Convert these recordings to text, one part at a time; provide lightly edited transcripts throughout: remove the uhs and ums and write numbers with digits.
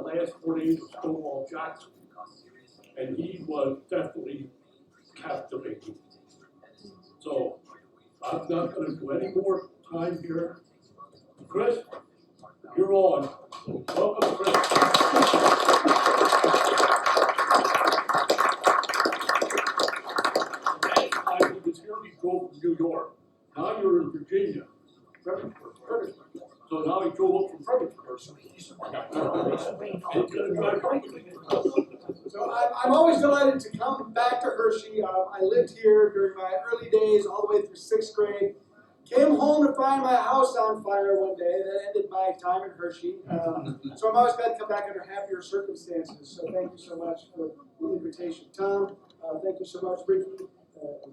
last 4 days of Stonewall Jackson, and he was definitely captivating. So I'm not going to do any more time here. Chris, you're on. Welcome, Chris. Last time he was here, he drove from New York. Now you're in Virginia, Fredericksburg. So now he drove up from Fredericksburg. So he's going to drive home. So I'm always delighted to come back to Hershey. I lived here during my early days, all the way through 6th grade. Came home to find my house on fire one day. That ended my time in Hershey. So I'm always glad to come back under happier circumstances. So thank you so much for the invitation. Tom, thank you so much. Ricky,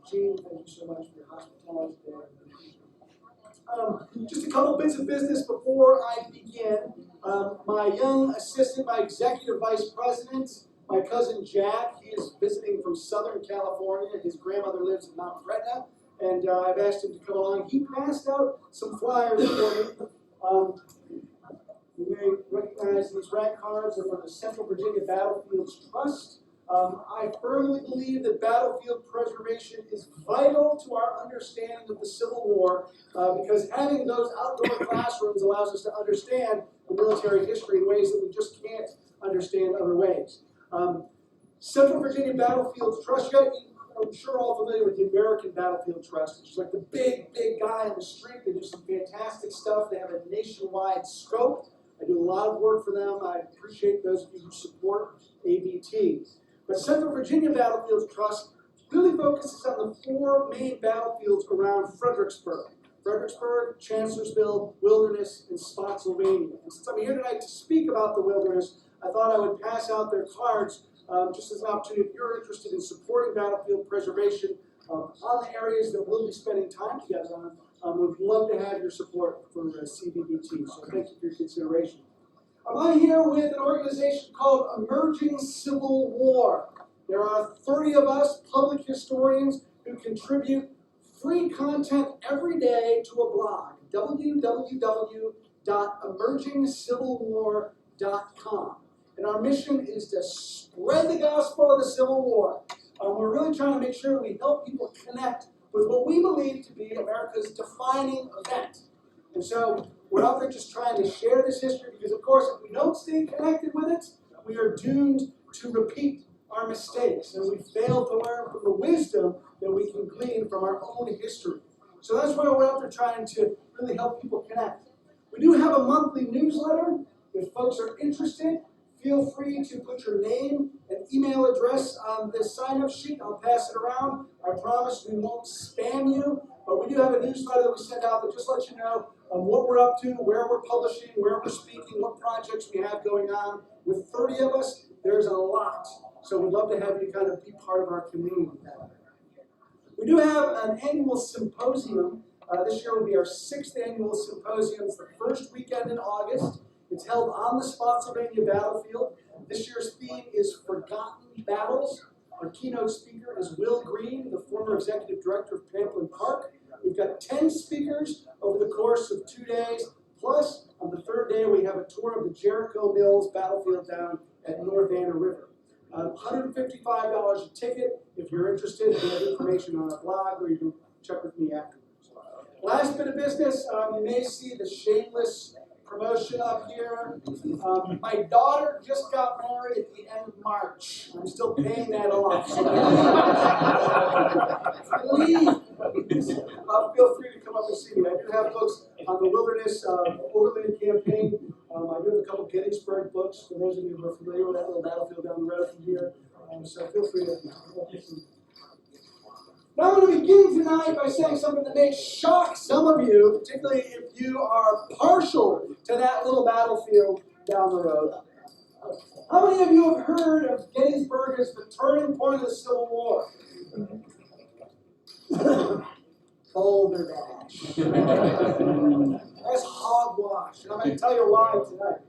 Gene, thank you so much for your hospitality today. Just a couple bits of business before I begin. My young assistant, my executive vice president, my cousin Jack, he is visiting from Southern California. His grandmother lives in Mount Gretna, and I've asked him to come along. He passed out some flyers for me. You may recognize these rank cards are for the Central Virginia Battlefields Trust. I firmly believe that battlefield preservation is vital to our understanding of the Civil War because having those outdoor classrooms allows us to understand the military history in ways that we just can't understand other ways. Central Virginia Battlefields Trust, I'm sure all familiar with the American Battlefield Trust, which is like the big guy in the street. They do some fantastic stuff. They have a nationwide scope. I do a lot of work for them. I appreciate those of you who support ABT. But Central Virginia Battlefields Trust really focuses on the 4 main battlefields around Fredericksburg. Fredericksburg, Chancellorsville, Wilderness, and Spotsylvania. And since I'm here tonight to speak about the Wilderness, I thought I would pass out their cards just as an opportunity if you're interested in supporting battlefield preservation on the areas that we'll be spending time together on. We'd love to have your support for CVBT, so thank you for your consideration. I'm here with an organization called Emerging Civil War. There are 30 of us, public historians, who contribute free content every day to a blog, www.emergingcivilwar.com. And our mission is to spread the gospel of the Civil War. We're really trying to make sure that we help people connect with what we believe to be America's defining event. And so we're out there just trying to share this history because, of course, if we don't stay connected with it, we are doomed to repeat our mistakes. And we fail to learn from the wisdom that we can glean from our own history. So that's why we're out there trying to really help people connect. We do have a monthly newsletter. If folks are interested, feel free to put your name and email address on this sign-up sheet. I'll pass it around. I promise we won't spam you. But we do have a newsletter that we send out that just lets you know what we're up to, where we're publishing, where we're speaking, what projects we have going on. With 30 of us, there's a lot. So we'd love to have you kind of be part of our community. We do have an annual symposium. This year will be our 6th annual symposium. It's the first weekend in August. It's held on the Spotsylvania battlefield. This year's theme is Forgotten Battles. Our keynote speaker is Will Green, the former executive director of Pamplin Park. We've got 10 speakers over the course of 2 days. Plus, on the 3rd day, we have a tour of the Jericho Mills battlefield down at North Anna River. $155 a ticket. If you're interested, we have information on our blog, or you can check with me afterwards. Last bit of business, you may see the shameless promotion up here. My daughter just got married at the end of March. I'm still paying that off. So please, feel free to come up and see me. I do have books on the Wilderness Overland Campaign. I do have a couple Gettysburg books for those of you who are familiar with that little battlefield down the road from here. So feel free to Now I'm going to begin tonight by saying something that may shock some of you, particularly if you are partial to that little battlefield down the road. How many of you have heard of Gettysburg as the turning point of the Civil War? Boulder Dash. That's hogwash, and I'm going to tell you why tonight.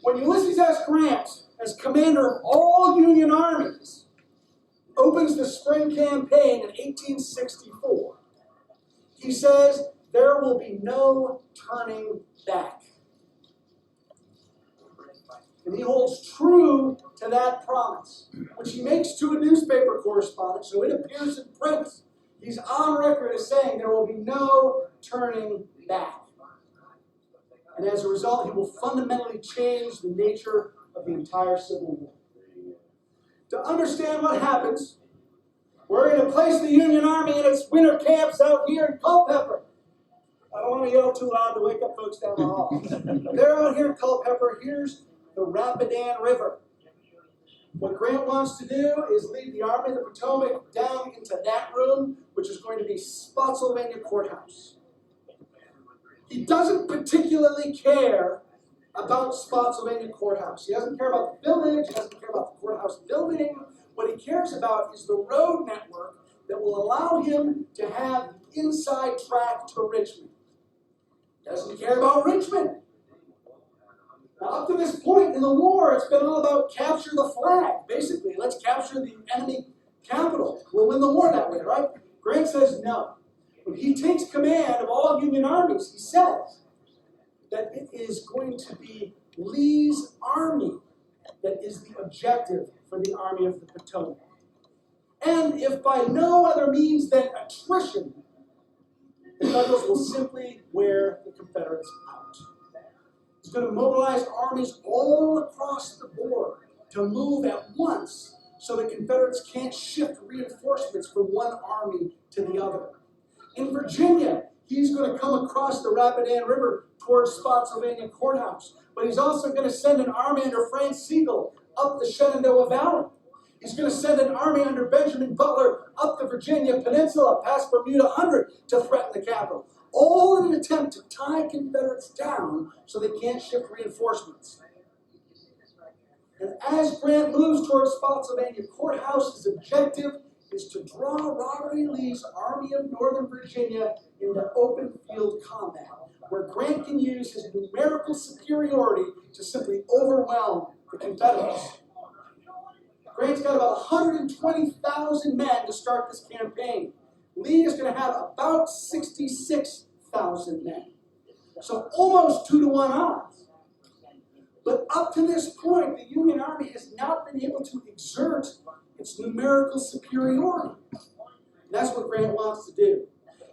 When Ulysses S. Grant, as commander of all Union armies, opens the spring campaign in 1864, he says, there will be no turning back. And he holds true to that promise, which he makes to a newspaper correspondent, so it appears in print. He's on record as saying there will be no turning back. And as a result, he will fundamentally change the nature of the entire Civil War. To understand what happens, we're going to place the Union Army in its winter camps out here in Culpeper. I don't want to yell too loud to wake up folks down the hall. They're out here in Culpeper. Here's the Rapidan River. What Grant wants to do is lead the Army of the Potomac down into that room, which is going to be Spotsylvania Courthouse. He doesn't particularly care about Spotsylvania Courthouse. He doesn't care about the village. He doesn't care about the courthouse building. What he cares about is the road network that will allow him to have the inside track to Richmond. He doesn't care about Richmond. Now, up to this point in the war, it's been all about capture the flag. Basically, let's capture the enemy capital. We'll win the war that way, right? Grant says no. When he takes command of all Union armies, he says that it is going to be Lee's army that is the objective for the Army of the Potomac. And if by no other means than attrition, the Federals will simply wear the Confederates out. He's going to mobilize armies all across the board to move at once so the Confederates can't shift reinforcements from one army to the other. In Virginia, he's going to come across the Rapidan River towards Spotsylvania Courthouse, but he's also going to send an army under Frank Sigel up the Shenandoah Valley. He's going to send an army under Benjamin Butler up the Virginia Peninsula past Bermuda 100 to threaten the capital, all in an attempt to tie Confederates down so they can't shift reinforcements. And as Grant moves towards Spotsylvania Courthouse, his objective is to draw Robert E. Lee's Army of Northern Virginia into open field combat, where Grant can use his numerical superiority to simply overwhelm the Confederates. Grant's got about 120,000 men to start this campaign. Lee is going to have about 66,000 men. So almost 2-to-1 odds. But up to this point, the Union Army has not been able to exert its numerical superiority. And that's what Grant wants to do.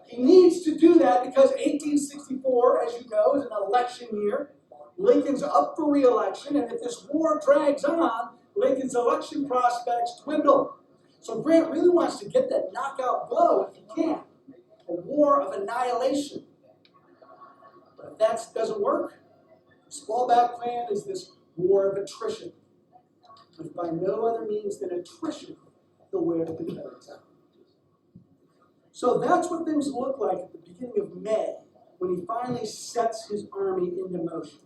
He needs to do that because 1864, as you know, is an election year. Lincoln's up for re-election, and if this war drags on, Lincoln's election prospects dwindle. So Grant really wants to get that knockout blow if he can. A war of annihilation. But if that doesn't work, his fallback plan is this war of attrition. If by no other means than attrition, he'll wear the Confederates out. So that's what things look like at the beginning of May, when he finally sets his army into motion.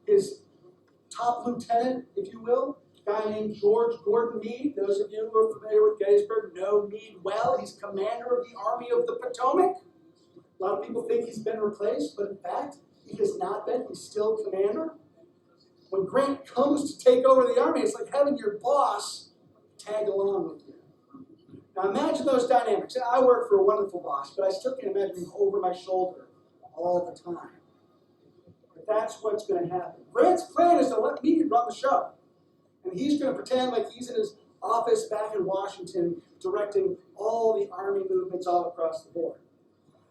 His top lieutenant, if you will, a guy named George Gordon Meade. Those of you who are familiar with Gettysburg know Meade well. He's commander of the Army of the Potomac. A lot of people think he's been replaced, but in fact, he has not been. He's still commander. When Grant comes to take over the army, it's like having your boss tag along with you. Now imagine those dynamics. I work for a wonderful boss, but I still can't imagine him over my shoulder all the time. But that's what's going to happen. Grant's plan is to let Meade run the show. And he's going to pretend like he's in his office back in Washington directing all the army movements all across the board.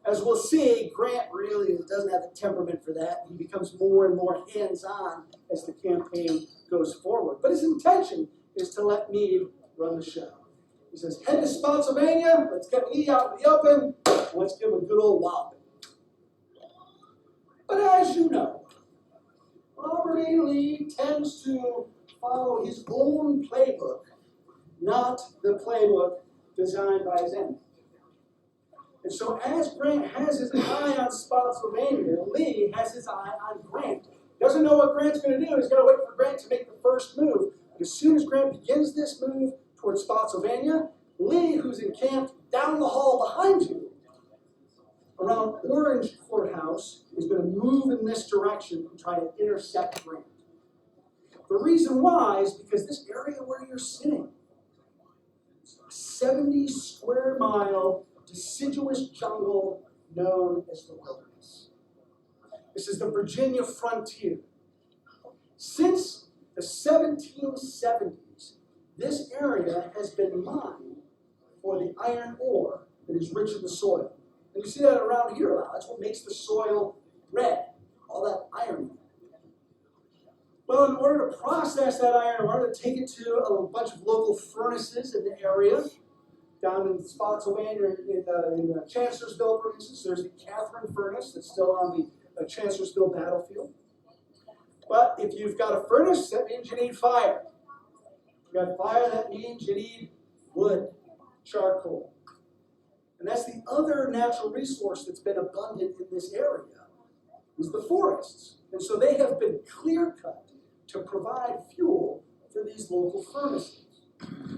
As we'll see, Grant really doesn't have the temperament for that. He becomes more and more hands-on as the campaign goes forward. But his intention is to let Meade run the show. He says, head to Spotsylvania, let's get Lee out in the open, and let's give him a good old walloping. But as you know, Robert E. Lee tends to follow his own playbook, not the playbook designed by his enemy. And so as Grant has his eye on Spotsylvania, Lee has his eye on Grant. Doesn't know what Grant's going to do. He's going to wait for Grant to make the first move. But as soon as Grant begins this move towards Spotsylvania, Lee, who's encamped down the hall behind you, around Orange Courthouse, is going to move in this direction and try to intercept Grant. The reason why is because this area where you're sitting, it's a 70 square mile deciduous jungle known as the wilderness. This is the Virginia frontier. Since the 1770s, this area has been mined for the iron ore that is rich in the soil. And you see that around here a lot. That's what makes the soil red, all that iron. Well, in order to process that iron ore, to take it to a bunch of local furnaces in the area, down in spots away in Chancellorsville, for instance, there's the Catherine furnace that's still on the Chancellorsville battlefield. But if you've got a furnace, that means you need fire. If you've got fire, that means you need wood, charcoal. And that's the other natural resource that's been abundant in this area, is the forests. And so they have been clear-cut to provide fuel for these local furnaces.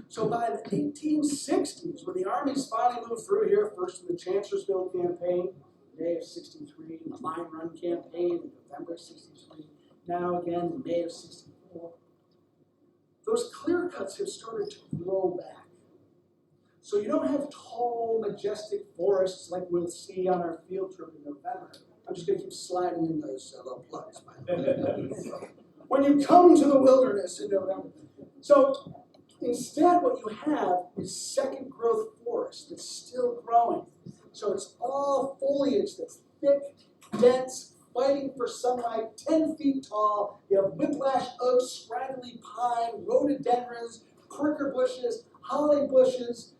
So by the 1860s, when the armies finally moved through here, first in the Chancellorsville campaign, May of 63, the Mine Run campaign in November of 63, now again in May of 64, those clear cuts have started to grow back. So you don't have tall, majestic forests like we'll see on our field trip in November. I'm just going to keep sliding in those little plugs. When you come to the wilderness in November. So instead what you have is second growth forest that's still growing. So it's all foliage that's thick, dense, fighting for sunlight, 10 feet tall. You have whiplash oaks, scraggly pine, rhododendrons, pricker bushes, holly bushes,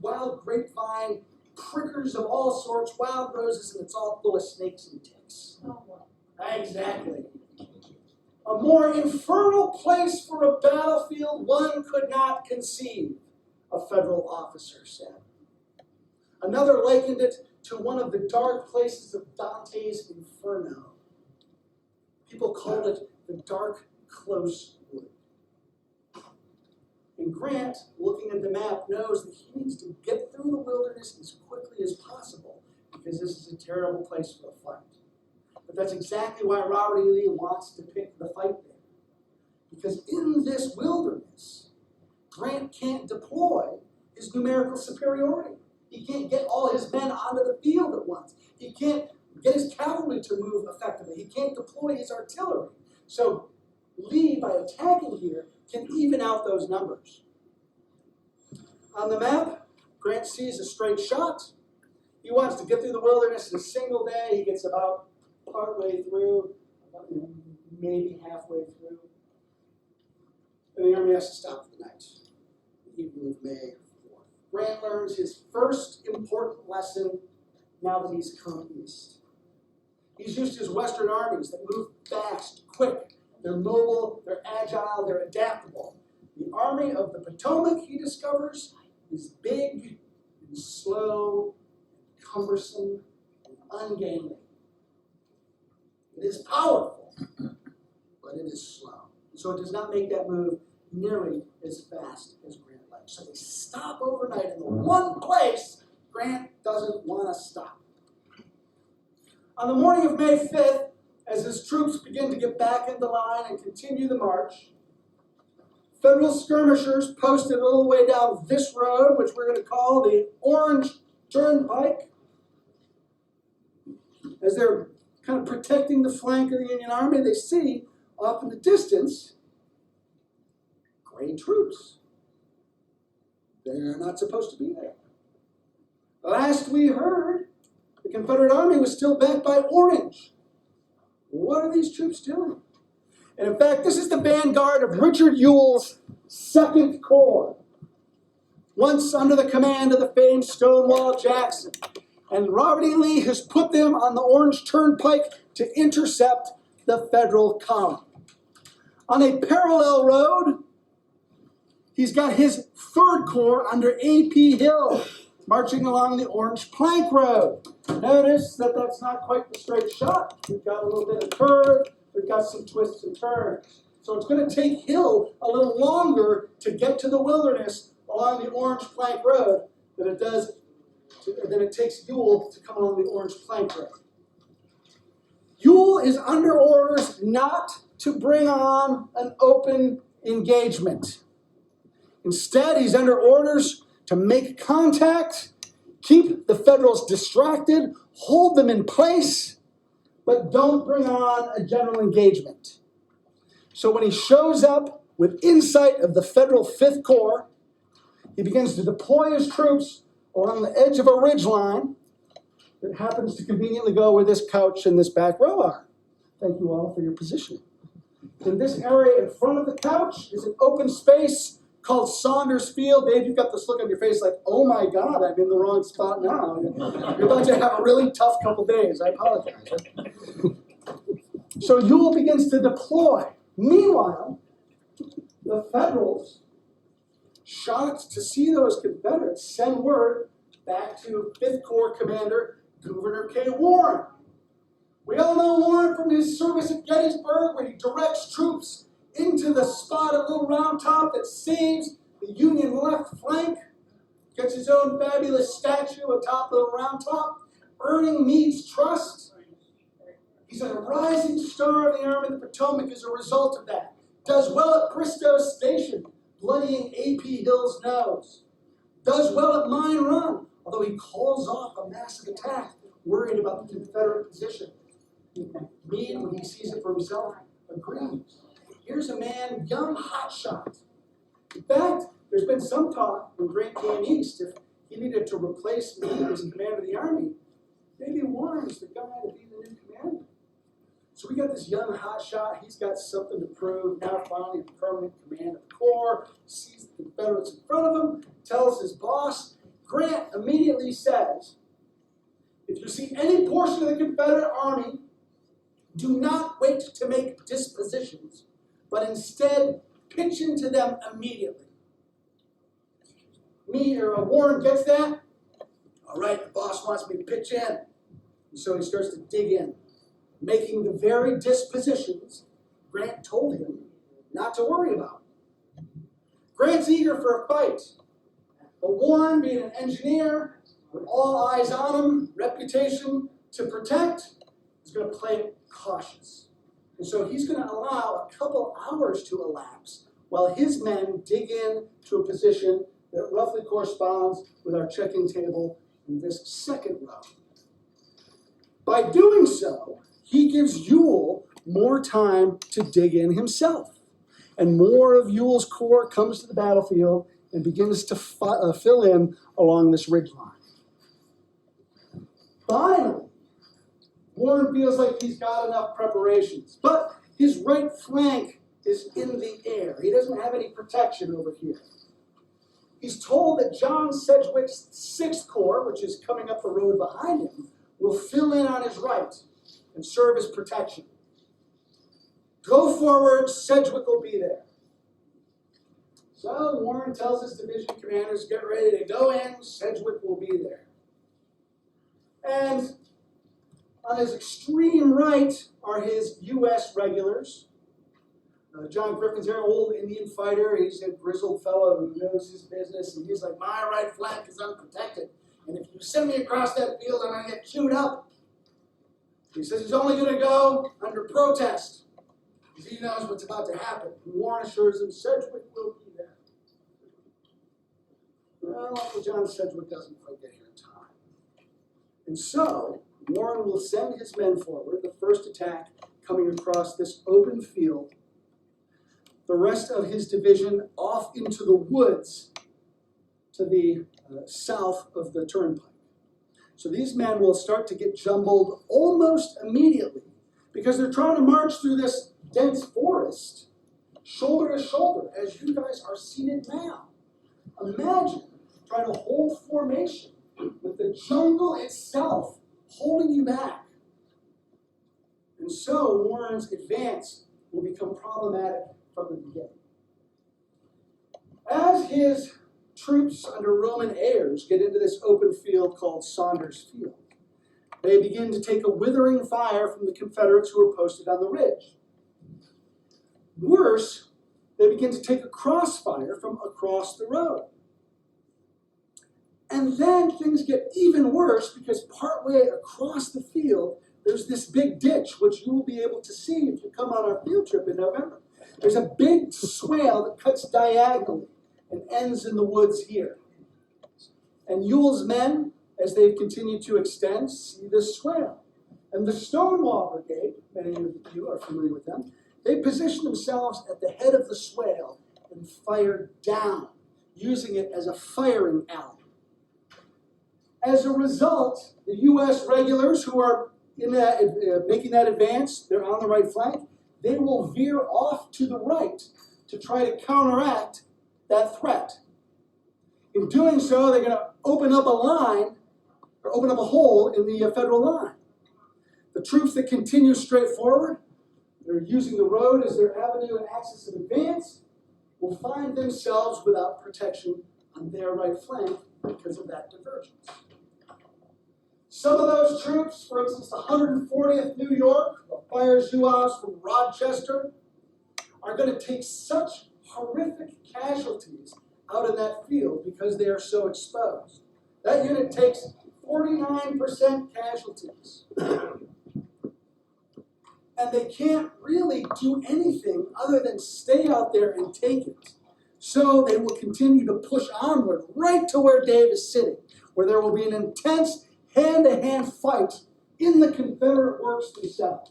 wild grapevine, prickers of all sorts, wild roses, and it's all full of snakes and ticks. Exactly. A more infernal place for a battlefield one could not conceive, a federal officer said. Another likened it to one of the dark places of Dante's Inferno. People called it the dark close wood. And Grant, looking at the map, knows that he needs to get through the wilderness as quickly as possible because this is a terrible place for a fight. But that's exactly why Robert E. Lee wants to pick the fight there. Because in this wilderness, Grant can't deploy his numerical superiority. He can't get all his men onto the field at once. He can't get his cavalry to move effectively. He can't deploy his artillery. So Lee, by attacking here, can even out those numbers. On the map, Grant sees a straight shot. He wants to get through the wilderness in a single day. He gets about partway through, maybe halfway through. And the army has to stop for the night. The evening of May 4th. Grant learns his first important lesson now that he's come east. He's used to his Western armies that move fast, quick. They're mobile, they're agile, they're adaptable. The Army of the Potomac, he discovers, is big and slow, cumbersome, and ungainly. It is powerful, but it is slow. So it does not make that move nearly as fast as Grant likes. So they stop overnight in the one place Grant doesn't want to stop. On the morning of May 5th, as his troops begin to get back into line and continue the march, Federal skirmishers posted a little way down this road, which we're going to call the Orange Turnpike, as they're kind of protecting the flank of the Union Army, they see off in the distance gray troops. They're not supposed to be there. Last we heard, the Confederate Army was still backed by Orange. What are these troops doing? And in fact, this is the vanguard of Richard Ewell's 2nd Corps, once under the command of the famed Stonewall Jackson. And Robert E. Lee has put them on the Orange Turnpike to intercept the Federal column. On a parallel road, he's got his 3rd Corps under A.P. Hill, marching along the Orange Plank Road. Notice that that's not quite the straight shot. We've got a little bit of curve. We've got some twists and turns. So it's going to take Hill a little longer to get to the wilderness along the Orange Plank Road than it takes Ewell to come along the Orange Plank Road. Ewell is under orders not to bring on an open engagement. Instead, he's under orders to make contact, keep the Federals distracted, hold them in place, but don't bring on a general engagement. So when he shows up with insight of the Federal Fifth Corps, he begins to deploy his troops along the edge of a ridgeline that happens to conveniently go where this couch and this back row are. Thank you all for your positioning. In this area in front of the couch is an open space called Saunders Field. Dave, you've got this look on your face like, oh my God, I'm in the wrong spot now. You're about to have a really tough couple days. I apologize. So Ewell begins to deploy. Meanwhile, the Federals, shocked to see those Confederates, send word back to 5th Corps Commander Gouverneur K. Warren. We all know Warren from his service at Gettysburg, where he directs troops into the spot at Little Round Top that saves the Union left flank, gets his own fabulous statue atop Little Round Top, earning Meade's trust. He's a rising star of the Army of the Potomac as a result of that. Does well at Bristow Station, bloodying A.P. Hill's nose. Does well at Mine Run, although he calls off a massive attack, worried about the Confederate position. Meade, when he sees it for himself, agrees. Here's a man, young hotshot. In fact, there's been some talk when Grant came east, if he needed to replace Meade as commander of the Army, maybe Warren's the guy to be the new commander. So we got this young hotshot. He's got something to prove. Now finally in permanent command of the Corps. Sees the Confederates in front of him. Tells his boss. Grant immediately says, if you see any portion of the Confederate Army, do not wait to make dispositions, but instead pitch into them immediately. Warren gets that. All right, the boss wants me to pitch in. And so he starts to dig in, making the very dispositions Grant told him not to worry about. Grant's eager for a fight, but Warren, being an engineer, with all eyes on him, reputation to protect, is going to play it cautious. And so he's going to allow a couple hours to elapse while his men dig in to a position that roughly corresponds with our checking table in this second row. By doing so, he gives Ewell more time to dig in himself. And more of Ewell's corps comes to the battlefield and begins to fill in along this ridgeline. Finally, Warren feels like he's got enough preparations, but his right flank is in the air. He doesn't have any protection over here. He's told that John Sedgwick's 6th Corps, which is coming up the road behind him, will fill in on his right and serve as protection. Go forward, Sedgwick will be there. So Warren tells his division commanders, get ready to go in, Sedgwick will be there. And on his extreme right are his U.S. regulars. John Griffin's an old Indian fighter. He's a grizzled fellow who knows his business, and he's like, my right flank is unprotected. And if you send me across that field, I'm going to get chewed up. He says he's only going to go under protest, because he knows what's about to happen. And Warren assures him Sedgwick will be there. Well, Uncle John Sedgwick doesn't quite get here in time. And so, Warren will send his men forward, the first attack coming across this open field, the rest of his division off into the woods to the south of the Turnpike. So these men will start to get jumbled almost immediately because they're trying to march through this dense forest, shoulder to shoulder, as you guys are seated now. Imagine trying to hold formation with the jungle itself holding you back. And so Warren's advance will become problematic from the beginning. As his troops under Roman heirs get into this open field called Saunders Field, they begin to take a withering fire from the Confederates who are posted on the ridge. Worse, they begin to take a crossfire from across the road. And then things get even worse because partway across the field, there's this big ditch, which you will be able to see if you come on our field trip in November. There's a big swale that cuts diagonally and ends in the woods here. And Ewell's men, as they've continued to extend, see this swale. And the Stonewall Brigade, many of you are familiar with them, They position themselves at the head of the swale and fire down, using it as a firing alley. As a result, the U.S. regulars who are making that advance, they're on the right flank, they will veer off to the right to try to counteract that threat. In doing so, they're going to open up a line, or open up a hole in the federal line. The troops that continue straight forward, they're using the road as their avenue and axis of advance, will find themselves without protection on their right flank because of that divergence. Some of those troops, for instance, the 140th New York, the fire Zouaves from Rochester, are going to take such horrific casualties out in that field because they are so exposed. That unit takes 49% casualties. And they can't really do anything other than stay out there and take it. So they will continue to push onward right to where Dave is sitting, where there will be an intense hand-to-hand fight in the Confederate works themselves.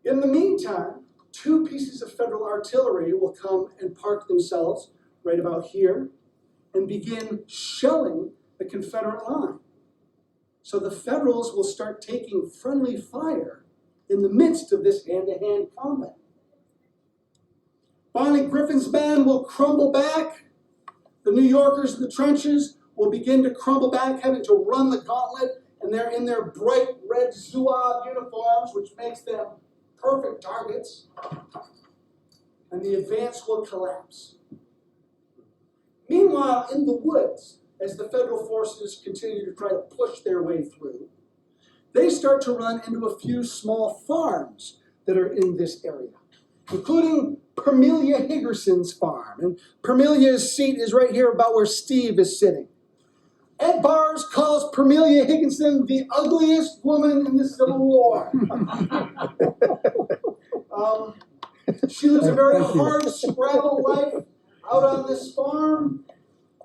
In the meantime, 2 pieces of Federal artillery will come and park themselves right about here and begin shelling the Confederate line. So the Federals will start taking friendly fire in the midst of this hand-to-hand combat. Finally, Griffin's men will crumble back. The New Yorkers in the trenches will begin to crumble back, having to run the gauntlet, and they're in their bright red Zouave uniforms, which makes them perfect targets, and the advance will collapse. Meanwhile, in the woods, as the Federal forces continue to try to push their way through, they start to run into a few small farms that are in this area, including Permelia Higgerson's farm. And Permelia's seat is right here about where Steve is sitting. Ed Bars calls Permelia Higginson the ugliest woman in the Civil War. She lives a very hard scrabble life out on this farm.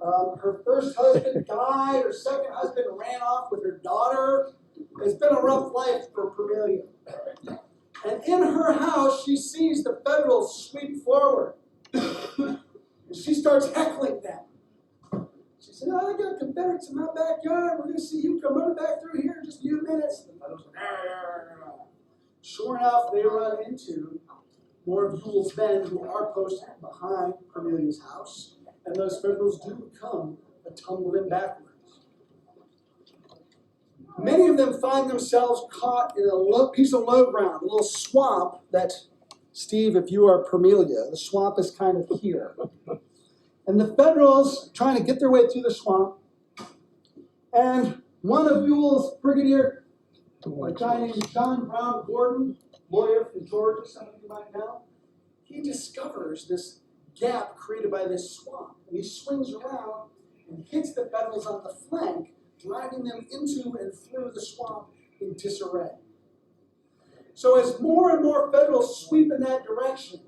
Her first husband died. Her second husband ran off with her daughter. It's been a rough life for Permelia. And in her house, she sees the Federals sweep forward. And she starts heckling them. She said, I got Confederates in my backyard. We're going to see you come running back through here in just a few minutes. The Federals are, sure enough, they run into more of Ewell's men who are posted behind Permelia's house. And those Federals do come tumbling backwards. Many of them find themselves caught in a piece of low ground, a little swamp that, Steve, if you are Permelia, the swamp is kind of here. And the Federals trying to get their way through the swamp. And one of Ewell's brigadier, a guy named John Brown Gordon, lawyer from Georgia, some of you might know, he discovers this gap created by this swamp. And he swings around and hits the Federals on the flank, driving them into and through the swamp in disarray. So as more and more Federals sweep in that direction,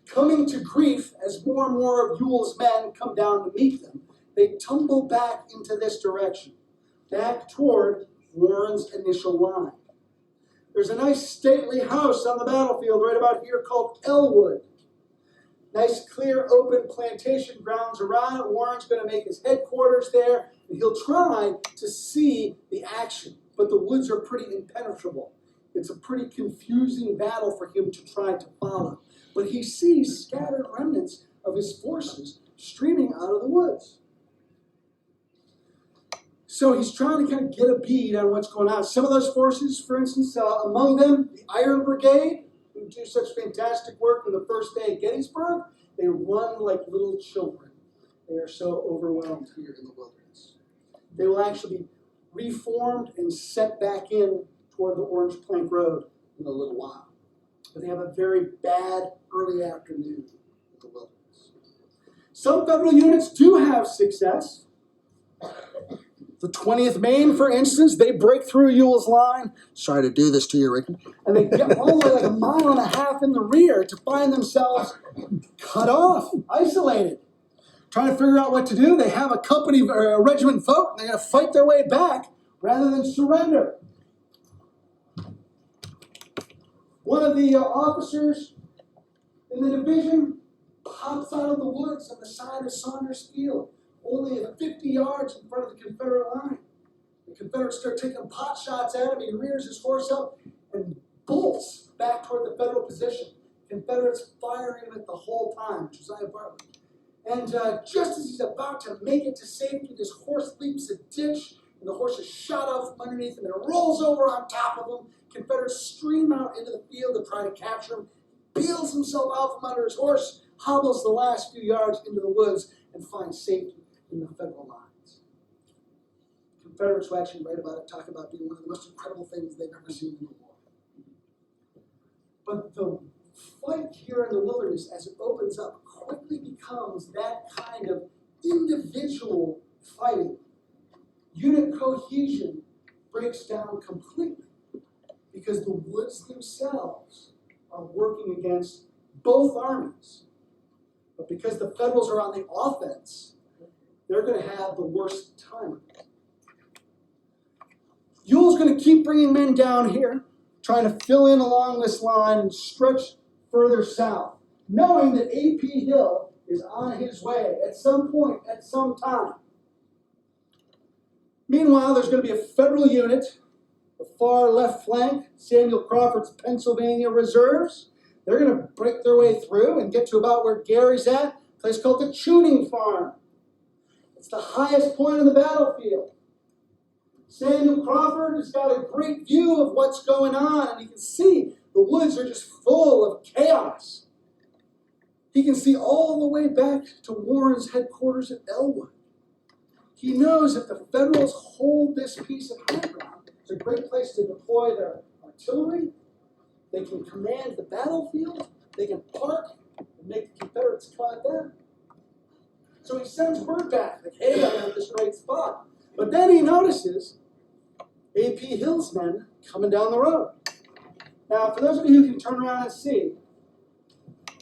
coming to grief as more and more of Ewell's men come down to meet them, they tumble back into this direction, back toward Warren's initial line. There's a nice stately house on the battlefield right about here called Elwood. Nice, clear, open plantation grounds around it. Warren's going to make his headquarters there, and he'll try to see the action. But the woods are pretty impenetrable. It's a pretty confusing battle for him to try to follow. But he sees scattered remnants of his forces streaming out of the woods. So he's trying to kind of get a bead on what's going on. Some of those forces, for instance, among them, the Iron Brigade, who do such fantastic work on the first day at Gettysburg, they run like little children. They are so overwhelmed here in the wilderness. They will actually be reformed and sent back in toward the Orange Plank Road in a little while. But they have a very bad early afternoon in the wilderness. Some Federal units do have success. The 20th Maine, for instance, they break through Ewell's line. Sorry to do this to you, Rick. And they get all the way like a mile and a half in the rear to find themselves cut off, isolated. Trying to figure out what to do. They have a company or a regiment vote, and they're going to fight their way back rather than surrender. One of the officers in the division pops out of the woods on the side of Saunders Field, only 50 yards in front of the Confederate line. The Confederates start taking pot shots at him. He rears his horse up and bolts back toward the Federal position. Confederates firing him at the whole time, Josiah Bartlett. And just as he's about to make it to safety, this horse leaps a ditch, and the horse is shot out from underneath him, and it rolls over on top of him. Confederates stream out into the field to try to capture him, peels himself out from under his horse, hobbles the last few yards into the woods, and finds safety in the Federal lines. Confederates who actually write about it talk about being one of the most incredible things they've ever seen in the war. But the fight here in the wilderness, as it opens up, quickly becomes that kind of individual fighting. Unit cohesion breaks down completely because the woods themselves are working against both armies. But because the Federals are on the offense, they're going to have the worst time. Ewell's going to keep bringing men down here, trying to fill in along this line and stretch further south, knowing that A.P. Hill is on his way at some point, at some time. Meanwhile, there's going to be a Federal unit, the far left flank, Samuel Crawford's Pennsylvania Reserves. They're going to break their way through and get to about where Gary's at, a place called the Tuning Farm. It's the highest point on the battlefield. Samuel Crawford has got a great view of what's going on, and he can see the woods are just full of chaos. He can see all the way back to Warren's headquarters at Elwood. He knows if the Federals hold this piece of high ground, it's a great place to deploy their artillery. They can command the battlefield. They can park and make the Confederates come at them. So he sends word back, like, hey, I have this great spot. But then he notices A.P. Hill's men coming down the road. Now, for those of you who can turn around and see,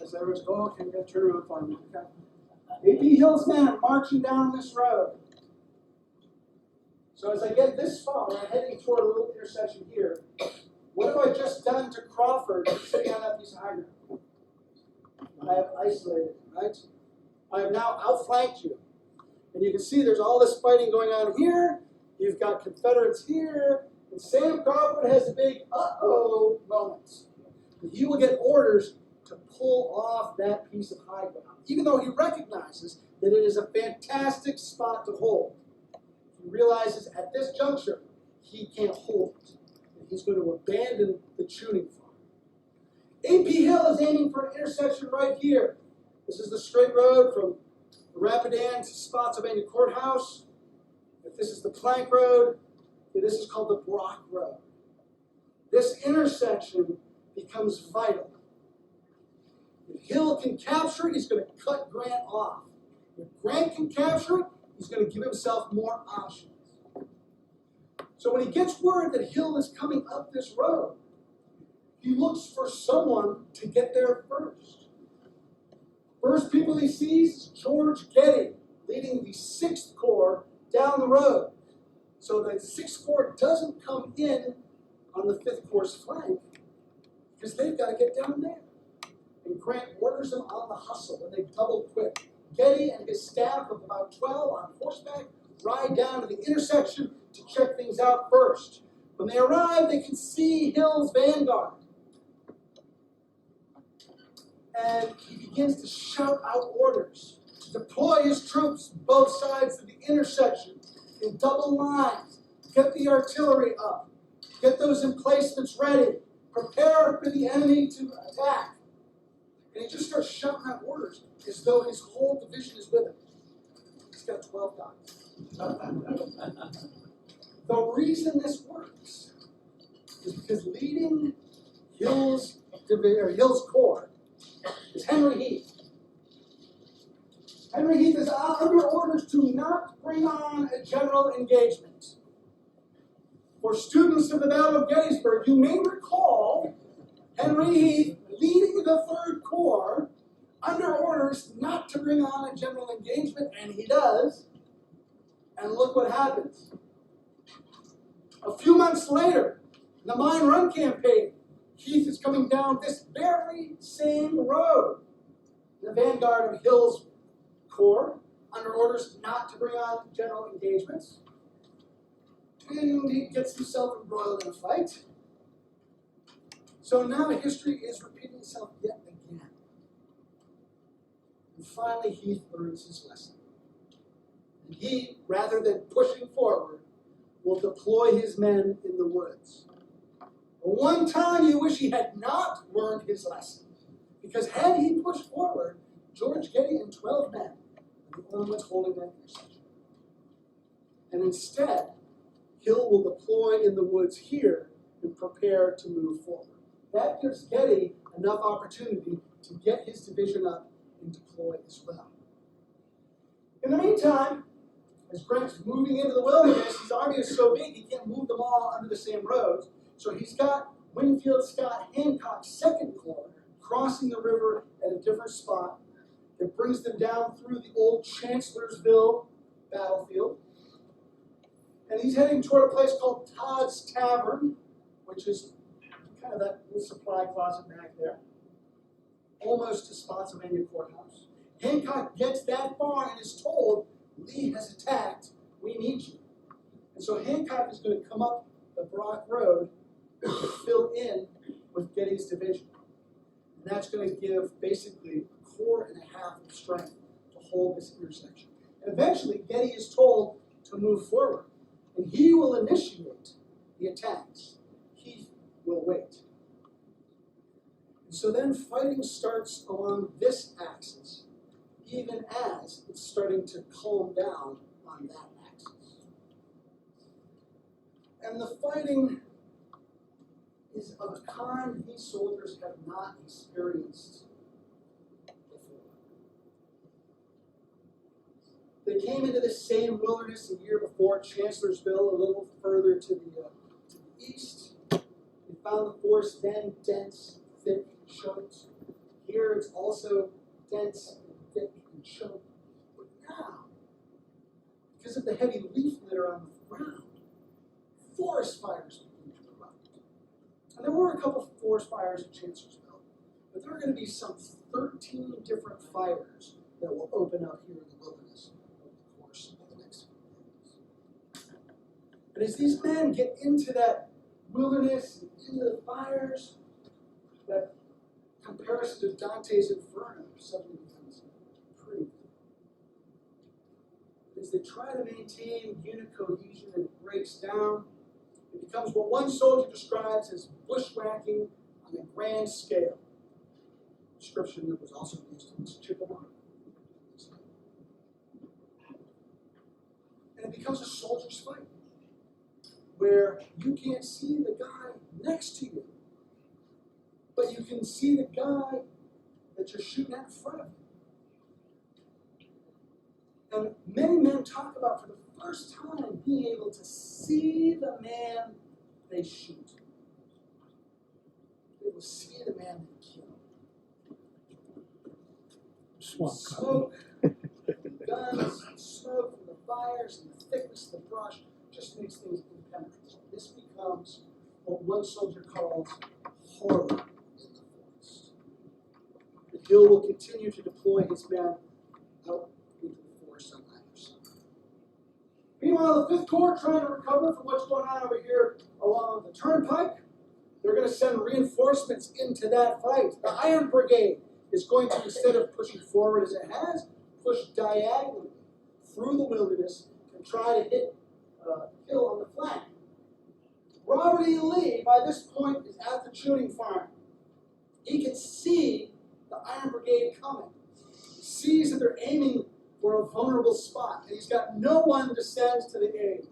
as everyone's going, oh, okay, I'm going to turn around for me. Okay. A.P. Hill's men are marching down this road. So as I get this far, I'm heading toward a little intersection here. What have I just done to Crawford sitting on that piece of high ground? I have isolated, right? I have now outflanked you. And you can see there's all this fighting going on here. You've got Confederates here. And Sam Crawford has a big uh-oh moment. He will get orders to pull off that piece of high ground, even though he recognizes that it is a fantastic spot to hold. He realizes at this juncture, he can't hold it. And he's going to abandon the tuning farm. A.P. Hill is aiming for an intersection right here. This is the straight road from the Rapidan to Spotsylvania Courthouse. If this is the Plank Road, this is called the Brock Road. This intersection becomes vital. If Hill can capture it, he's going to cut Grant off. If Grant can capture it, he's going to give himself more options. So when he gets word that Hill is coming up this road, he looks for someone to get there first. First people he sees is George Getty, leading the 6th Corps down the road. So the 6th Corps doesn't come in on the 5th Corps' flank because they've got to get down there. And Grant orders them on the hustle, and they double quick. Getty and his staff of about 12 on horseback ride down to the intersection to check things out first. When they arrive, they can see Hill's vanguard. And he begins to shout out orders to deploy his troops both sides of the intersection in double lines, get the artillery up, get those emplacements ready, prepare for the enemy to attack. And he just starts shouting out orders as though his whole division is with him. He's got 12 guys. The reason this works is because leading Hill's Corps is Henry Heath. Henry Heath is under orders to not bring on a general engagement. For students of the Battle of Gettysburg, you may recall Henry Heath leading the 3rd Corps under orders not to bring on a general engagement, and he does. And look what happens. A few months later, in the Mine Run campaign, Heath is coming down this very same road. The vanguard of Hill's corps, under orders not to bring on general engagements. And he gets himself embroiled in a fight. So now history is repeating itself yet again. And finally, Heath learns his lesson. And he, rather than pushing forward, will deploy his men in the woods. But one time you wish he had not learned his lesson. Because had he pushed forward, George Getty and 12 men were the only ones holding that intersection. And instead, Hill will deploy in the woods here and prepare to move forward. That gives Getty enough opportunity to get his division up and deploy as well. In the meantime, as Grant's moving into the wilderness, his army is so big he can't move them all under the same roads. So he's got Winfield Scott Hancock's 2nd Corps crossing the river at a different spot that brings them down through the old Chancellorsville battlefield. And he's heading toward a place called Todd's Tavern, which is kind of that little supply closet back there, almost to Spotsylvania Courthouse. Hancock gets that far and is told, Lee has attacked, we need you. And so Hancock is going to come up the Brock Road to fill in with Getty's division. And that's going to give basically a corps and a half of strength to hold this intersection. And eventually Getty is told to move forward. And he will initiate the attacks. He will wait. And so then fighting starts along this axis, even as it's starting to calm down on that axis. And the fighting is of a kind these soldiers have not experienced before. They came into the same wilderness a year before at Chancellorsville, a little further to the east. They found the force then dense, thick, choked. Here it's also dense, and thick, and choked. But now, because of the heavy leaf litter on the ground, forest fires begin to erupt. And there were a couple of forest fires at Chancellorsville, but there are going to be some 13 different fires that will open up here in the wilderness over the course of the next few days. And as these men get into that wilderness, and into the fires, that comparison to Dante's Inferno suddenly becomes pretty. As they try to maintain unit cohesion and it breaks down, it becomes what one soldier describes as bushwhacking on a grand scale. A description that was also used in Chickamauga. And it becomes a soldier's fight, where you can't see the guy next to you, but you can see the guy that you're shooting at in front of you. And many men talk about, for the first time, being able to see the man they shoot. They will see the man they kill. Smoke, guns, smoke from the fires, and the thickness of the brush just makes things impenetrable. This becomes what one soldier calls horror in the forest. And Hill will continue to deploy his men out into the forest on either side. Meanwhile, the 5th Corps, trying to recover from what's going on over here along the Turnpike, they're going to send reinforcements into that fight. The Iron Brigade is going to, instead of pushing forward as it has, push diagonally through the wilderness and try to hit Hill on the flank. Robert E. Lee, by this point, is at the shooting farm. He can see the Iron Brigade coming. He sees that they're aiming for a vulnerable spot, and he's got no one to send to the aid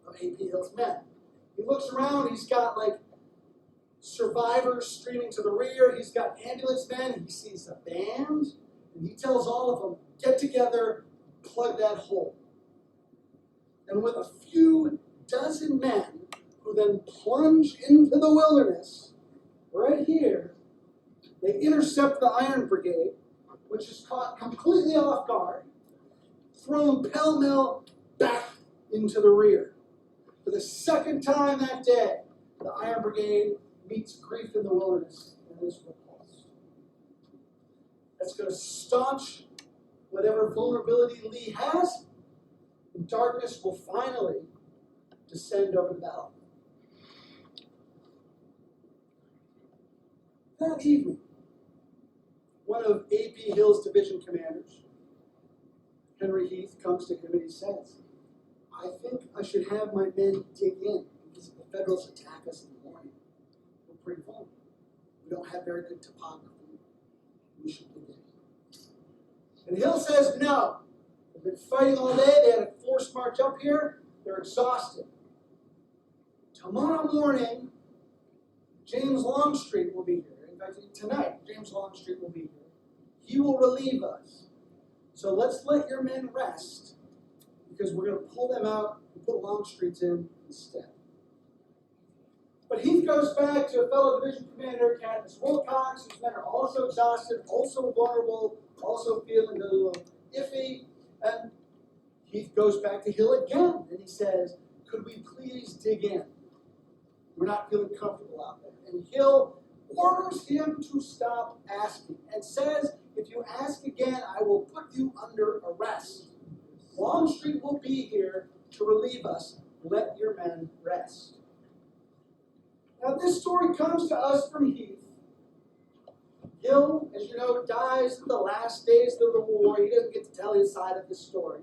of A.P. Hill's men. He looks around, he's got like survivors streaming to the rear, he's got ambulance men, he sees a band, and he tells all of them, get together, plug that hole. And with a few dozen men who then plunge into the wilderness, right here, they intercept the Iron Brigade, which is caught completely off guard, thrown pell-mell back into the rear. For the second time that day, the Iron Brigade meets grief in the wilderness and is repulsed. That's going to staunch whatever vulnerability Lee has, and darkness will finally descend over the battlefield. That evening, one of A.P. Hill's division commanders, Henry Heath, comes to him and he says, I think I should have my men dig in because if the Federals attack us in the morning, we're pretty vulnerable. We don't have very good topography. We should dig in. And Hill says, no. They've been fighting all day. They had a forced march up here. They're exhausted. Tomorrow morning, James Longstreet will be here. In fact, tonight, James Longstreet will be here. He will relieve us. So let's let your men rest because we're going to pull them out and put Longstreet's in instead. But Heath goes back to a fellow division commander, Cadmus Wilcox, whose men are also exhausted, also vulnerable, also feeling a little iffy. And Heath goes back to Hill again and he says, could we please dig in? We're not feeling comfortable out there. And Hill orders him to stop asking and says, if you ask again, I will put you under arrest. Longstreet will be here to relieve us. Let your men rest. Now this story comes to us from Heath. Hill, as you know, dies in the last days of the war. He doesn't get to tell his side of the story.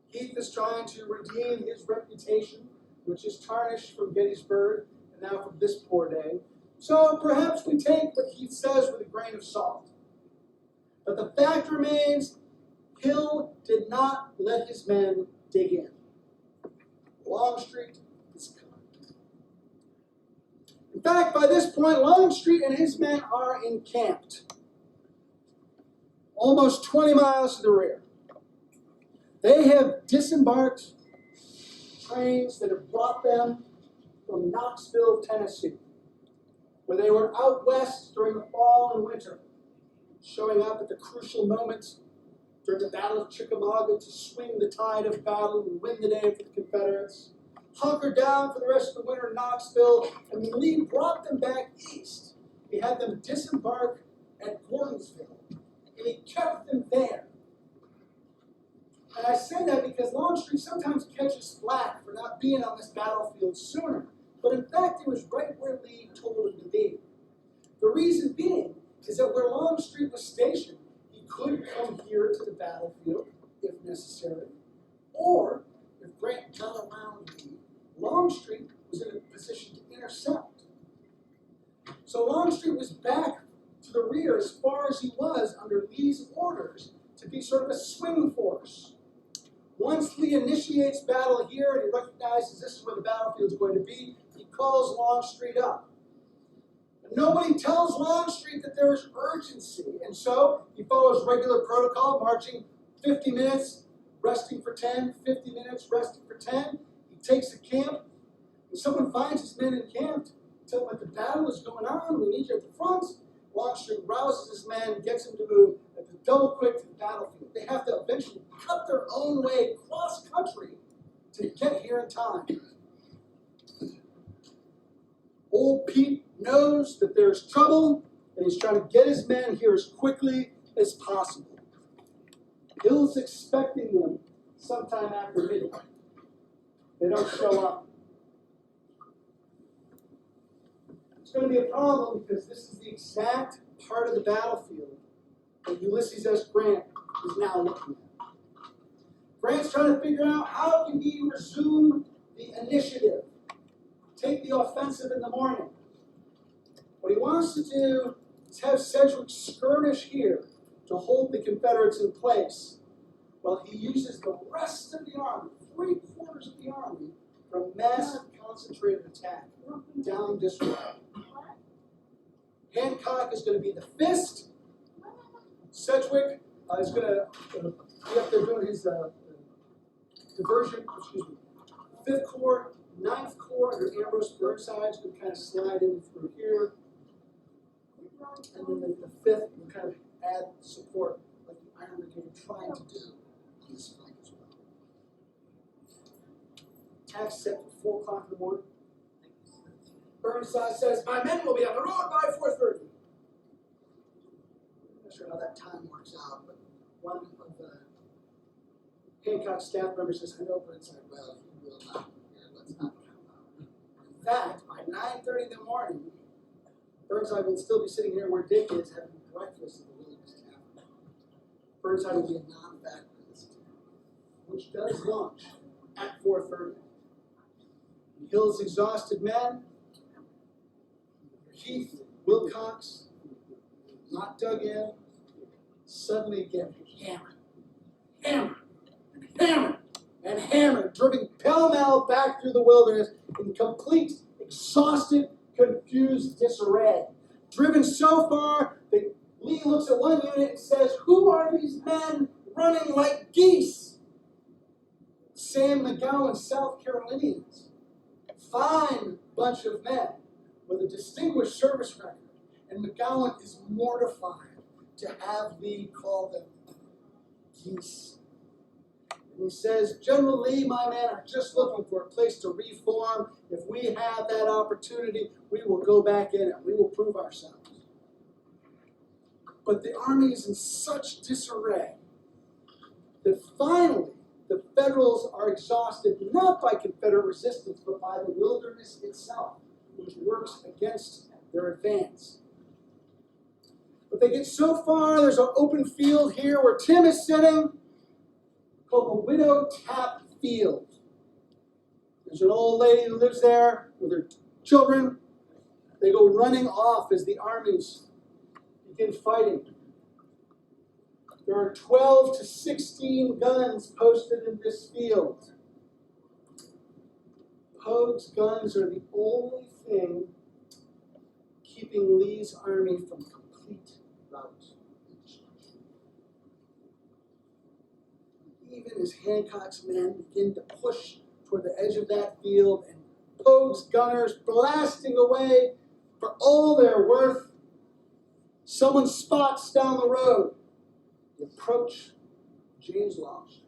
Heath is trying to redeem his reputation, which is tarnished from Gettysburg and now from this poor day. So perhaps we take what Heath says with a grain of salt. But the fact remains, Hill did not let his men dig in. Longstreet is coming. In fact, by this point, Longstreet and his men are encamped, almost 20 miles to the rear. They have disembarked trains that have brought them from Knoxville, Tennessee, where they were out west during the fall and winter, showing up at the crucial moments during the Battle of Chickamauga to swing the tide of battle and win the day for the Confederates, hunkered down for the rest of the winter in Knoxville, and when Lee brought them back east, he had them disembark at Gordonsville, and he kept them there. And I say that because Longstreet sometimes catches flack for not being on this battlefield sooner, but in fact, it was right where Lee told him to be. The reason being is that where Longstreet was stationed, he could come here to the battlefield if necessary, or if Grant got around Lee, Longstreet was in a position to intercept. So Longstreet was back to the rear as far as he was under Lee's orders to be sort of a swing force. Once Lee initiates battle here and he recognizes this is where the battlefield is going to be, he calls Longstreet up. Nobody tells Longstreet that there is urgency, and so he follows regular protocol, marching 50 minutes, resting for 10, 50 minutes, resting for 10. He takes a camp. When someone finds his men encamped, tell them that the battle is going on, we need you at the front. Longstreet rouses his men, gets them to move at the double quick to the battlefield. They have to eventually cut their own way cross country to get here in time. Old Pete knows that there's trouble, and he's trying to get his men here as quickly as possible. Hill's expecting them sometime after midnight. They don't show up. It's going to be a problem because this is the exact part of the battlefield that Ulysses S. Grant is now looking at. Grant's trying to figure out how can he resume the initiative, take the offensive in the morning. What he wants to do is have Sedgwick skirmish here to hold the Confederates in place while he uses the rest of the army, 3/4 of the army, for a massive concentrated attack down this way. Hancock is going to be the fist. Sedgwick is going to be up there doing his diversion, 5th Corps, 9th Corps under Ambrose Burnside is going to kind of slide in through here. And then the 5th will kind of add support like the Iron Brigade trying to do on this flank as well. Attack set for 4 o'clock in the morning. Burnside says, my men will be on the road by 4:30. I'm not sure how that time works out, but one of the Hancock staff members says, I know Burnside well, he will not be here, let's not count on it. In fact, by 9:30 in the morning, Burnside will still be sitting here where Dick is having breakfast at the Wilderness Tavern. Burnside will be a non-factor in this attack, which does launch at 4:30. He kills exhausted men. Heath, Wilcox, not dug in, suddenly get hammered, and hammered, driven pell-mell back through the wilderness in complete, exhausted, confused disarray. Driven so far that Lee looks at one unit and says, who are these men running like geese? Sam McGowan, South Carolinians. Fine bunch of men with a distinguished service record. And McGowan is mortified to have Lee call them geese. And he says, General Lee, my men are just looking for a place to reform. If we have that opportunity, we will go back in and we will prove ourselves. But the army is in such disarray that finally the Federals are exhausted, not by Confederate resistance, but by the wilderness itself, which works against their advance. But they get so far, there's an open field here where Tim is sitting, called the Widow Tap Field. There's an old lady who lives there with her children. They go running off as the armies begin fighting. There are 12 to 16 guns posted in this field. Pogue's guns are the only thing keeping Lee's army from complete rout. Even as Hancock's men begin to push toward the edge of that field and Pogue's gunners blasting away for all they're worth, someone spots down the road the approach James Longstreet.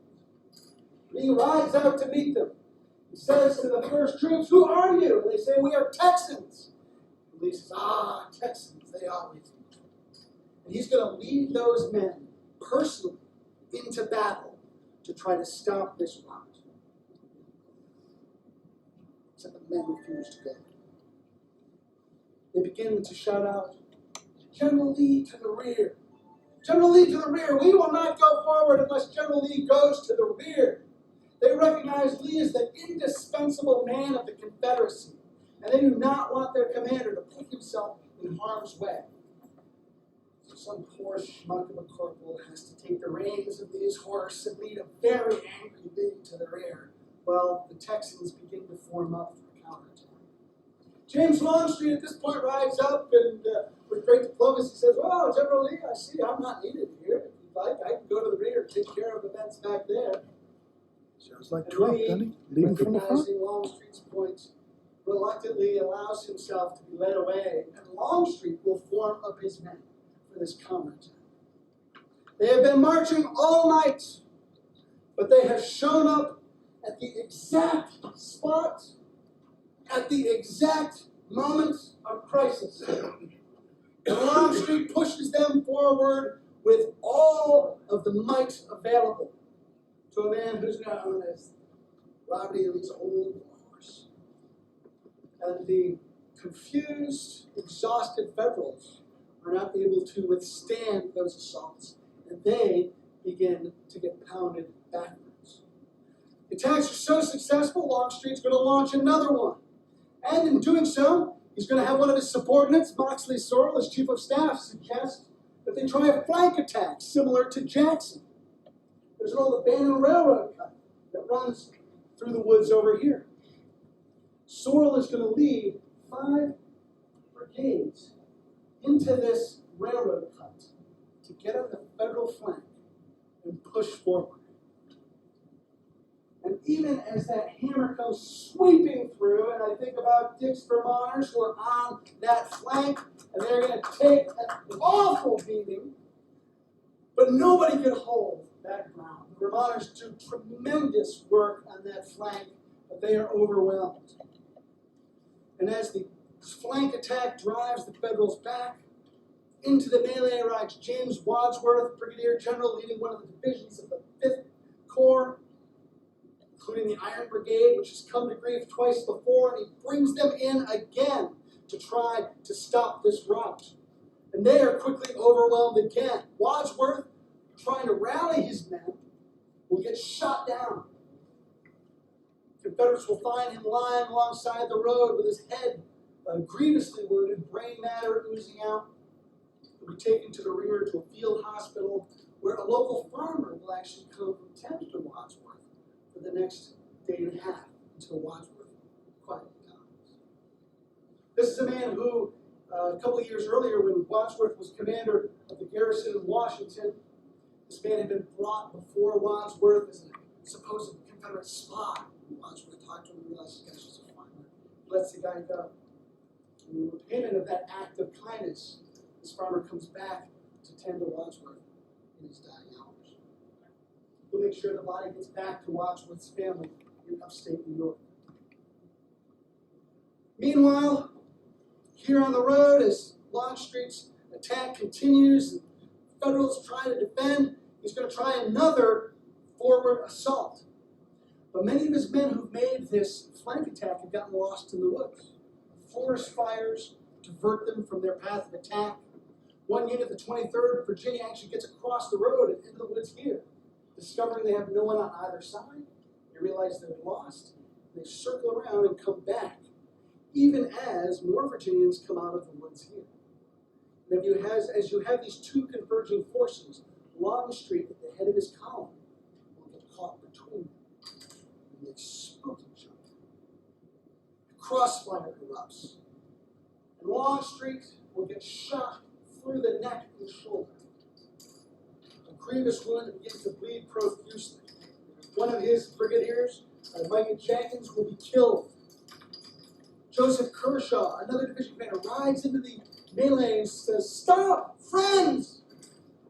Lee rides out to meet them. He says to the first troops, who are you? And they say, we are Texans. And Lee says, Texans, they always do. And he's going to lead those men personally into battle to try to stop this rout. Except the men refuse to go. They begin to shout out, General Lee to the rear. General Lee to the rear. We will not go forward unless General Lee goes to the rear. They recognize Lee as the indispensable man of the Confederacy, and they do not want their commander to put himself in harm's way. So some poor schmuck of a corporal has to take the reins of Lee's horse and lead a very angry Lee to the rear, while the Texans begin to form up for a counterattack. James Longstreet at this point rides up and with great diplomacy says, well, General Lee, I see I'm not needed here. If you'd like, I can go to the rear and take care of events back there. Sounds like Trump, doesn't he? Leading from the front. Recognizing Longstreet's point, reluctantly allows himself to be led away, and Longstreet will form up his men for this counterattack. They have been marching all night, but they have shown up at the exact spot, at the exact moment of crisis. And Longstreet pushes them forward with all of the might available to a man who's known as Robert E. Lee's old horse. And the confused, exhausted Federals are not able to withstand those assaults, and they begin to get pounded backwards. The attacks are so successful, Longstreet's going to launch another one. And in doing so, he's going to have one of his subordinates, Moxley Sorrell, as chief of staff, suggest that they try a flank attack similar to Jackson. There's an old abandoned railroad cut that runs through the woods over here. Sorrell is going to lead 5 brigades into this railroad cut to get on the Federal flank and push forward. And even as that hammer comes sweeping through, and I think about Dick's Vermonters who are on that flank, and they're going to take an awful beating, but nobody can hold that ground. The Vermonters do tremendous work on that flank, but they are overwhelmed. And as the This flank attack drives the Federals back. Into the melee rides James Wadsworth, Brigadier General, leading one of the divisions of the 5th Corps, including the Iron Brigade, which has come to grief twice before, and he brings them in again to try to stop this rout. And they are quickly overwhelmed again. Wadsworth, trying to rally his men, will get shot down. Confederates will find him lying alongside the road with his head grievously wounded, brain matter oozing out. He'll be taken to the rear to a field hospital where a local farmer will actually come and tend to Wadsworth for the next day and a half until Wadsworth quietly dies. This is a man who, a couple of years earlier, when Wadsworth was commander of the garrison in Washington, this man had been brought before Wadsworth as a supposed Confederate spy. Wadsworth talked to him and realized this guy's just a farmer. Lets the guy go. And in repayment of that act of kindness, this farmer comes back to tend to Wadsworth in his dying hours. He'll make sure the body gets back to Wadsworth's family in upstate New York. Meanwhile, here on the road, as Longstreet's attack continues and Federals try to defend, he's going to try another forward assault. But many of his men who've made this flank attack have gotten lost in the woods. Forest fires divert them from their path of attack. One unit, the 23rd Virginia, actually gets across the road and into the woods here. Discovering they have no one on either side, they realize they're lost. They circle around and come back, even as more Virginians come out of the woods here. And as you have these two converging forces, Longstreet at the head of his column will get caught between them. And they spook each other. Crossfire erupts. And Longstreet will get shot through the neck and shoulder. A grievous wound that begins to bleed profusely. One of his brigadiers, Micah Jenkins, will be killed. Joseph Kershaw, another division commander, rides into the melee and says, "Stop, friends!"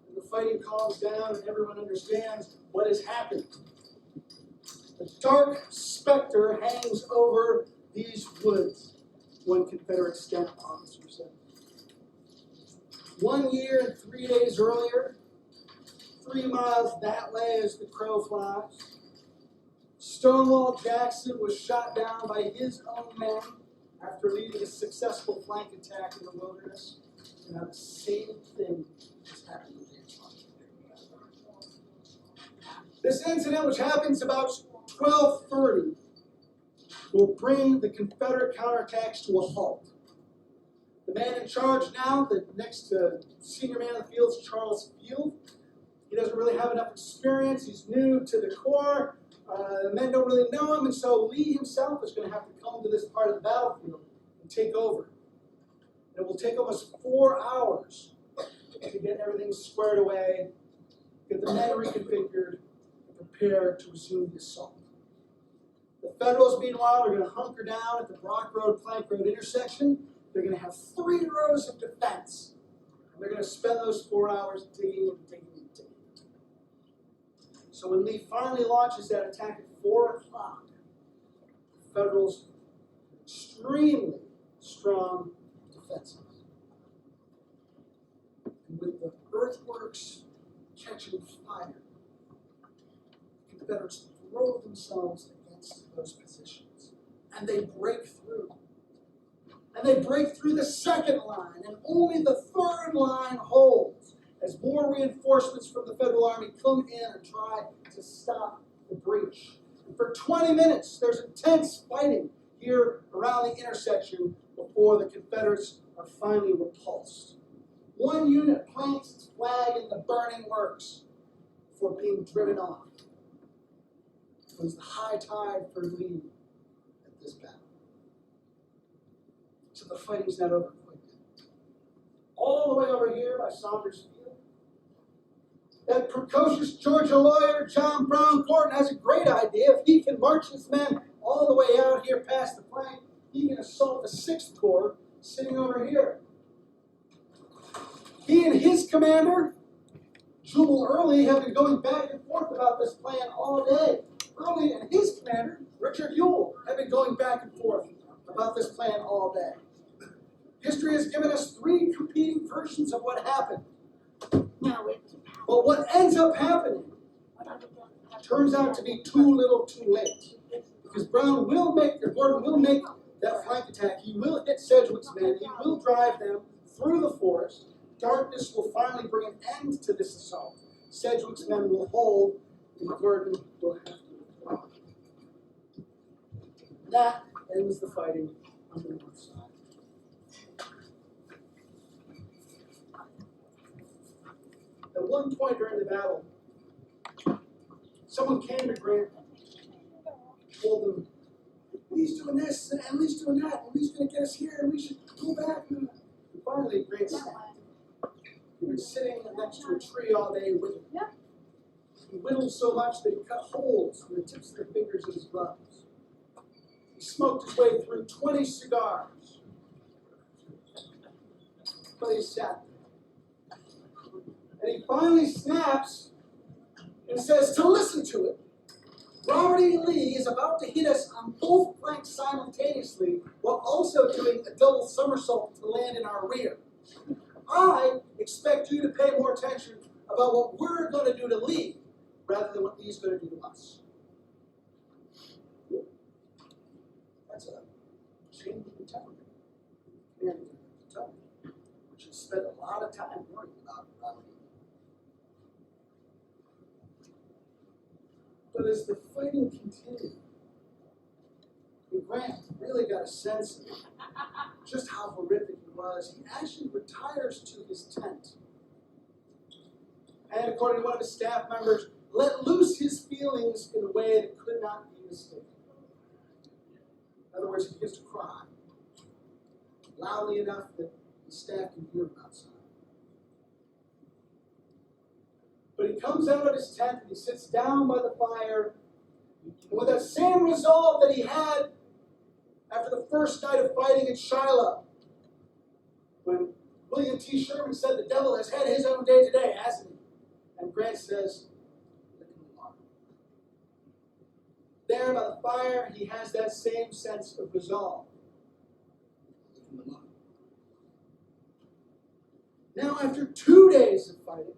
And the fighting calms down and everyone understands what has happened. A dark specter hangs over these woods, one Confederate staff officer said. 1 year and 3 days earlier, 3 miles that way as the crow flies, Stonewall Jackson was shot down by his own men after leading a successful flank attack in the wilderness. And now the same thing has happened with James Longstreet. This incident, which happens about 12:30, will bring the Confederate counterattacks to a halt. The man in charge now, the next senior man in the field, is Charles Field. He doesn't really have enough experience. He's new to the Corps. The men don't really know him, and so Lee himself is going to have to come to this part of the battlefield and take over. And it will take almost 4 hours to get everything squared away, get the men reconfigured, and prepare to resume the assault. The Federals, meanwhile, are going to hunker down at the Brock Road, Plank Road intersection. They're going to have 3 rows of defense. And they're going to spend those 4 hours digging and digging and digging. So when Lee finally launches that attack at 4 o'clock, the Federals have extremely strong defenses. And with the earthworks catching fire, the Confederates throw themselves against those positions. And they break through. And they break through the second line, and only the third line holds as more reinforcements from the Federal Army come in and try to stop the breach. And for 20 minutes, there's intense fighting here around the intersection before the Confederates are finally repulsed. One unit plants its flag in the burning works before being driven off. It was the high tide for Lee at this battle. So the fighting's not over quite yet. All the way over here by Saunders Field, that precocious Georgia lawyer, John Brown Thornton, has a great idea. If he can march his men all the way out here past the flank, he can assault the 6th Corps sitting over here. He and his commander, Jubal Early, have been going back and forth about this plan all day. Early and his commander, Richard Ewell, have been going back and forth about this plan all day. History has given us three competing versions of what happened. No, it's. But what ends up happening turns out to be too little too late. Because Gordon will make that flank attack. He will hit Sedgwick's men. He will drive them through the forest. Darkness will finally bring an end to this assault. Sedgwick's men will hold, and Gordon will have to withdraw. That ends the fighting on the north side. At one point during the battle, someone came to Grant, told him, Lee's doing this, and Lee's doing that, and Lee's going to get us here, and we should go back. And finally, Grant snapped. He was sitting next to a tree all day whittling. He whittled so much that he cut holes in the tips of the fingers of his gloves. He smoked his way through 20 cigars. But he sat there. And he finally snaps and says, to listen to it, Robert E. Lee is about to hit us on both flanks simultaneously while also doing a double somersault to land in our rear. I expect you to pay more attention about what we're going to do to Lee rather than what Lee's going to do to us. That's a change in temperament. Which has spent a lot of time worrying about Robert E. But as the fighting continued, Grant really got a sense of just how horrific he was. He actually retires to his tent. And according to one of his staff members, let loose his feelings in a way that could not be mistaken. In other words, he begins to cry loudly enough that the staff can hear him outside. But he comes out of his tent and he sits down by the fire, and with that same resolve that he had after the first night of fighting at Shiloh, when William T. Sherman said the devil has had his own day today, hasn't he? And Grant says, there by the fire, he has that same sense of resolve. Now, after 2 days of fighting,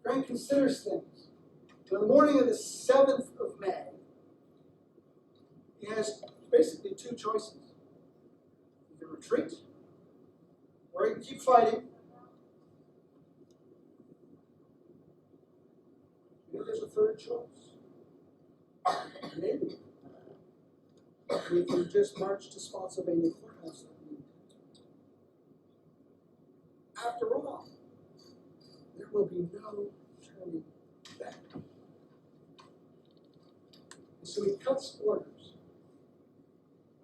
Grant considers things. On the morning of the 7th of May, he has basically two choices. He can retreat, or he can keep fighting. Maybe there's a third choice. Maybe. We can just march to Spotsylvania Courthouse. After all, there will be no turning back. And so he cuts orders.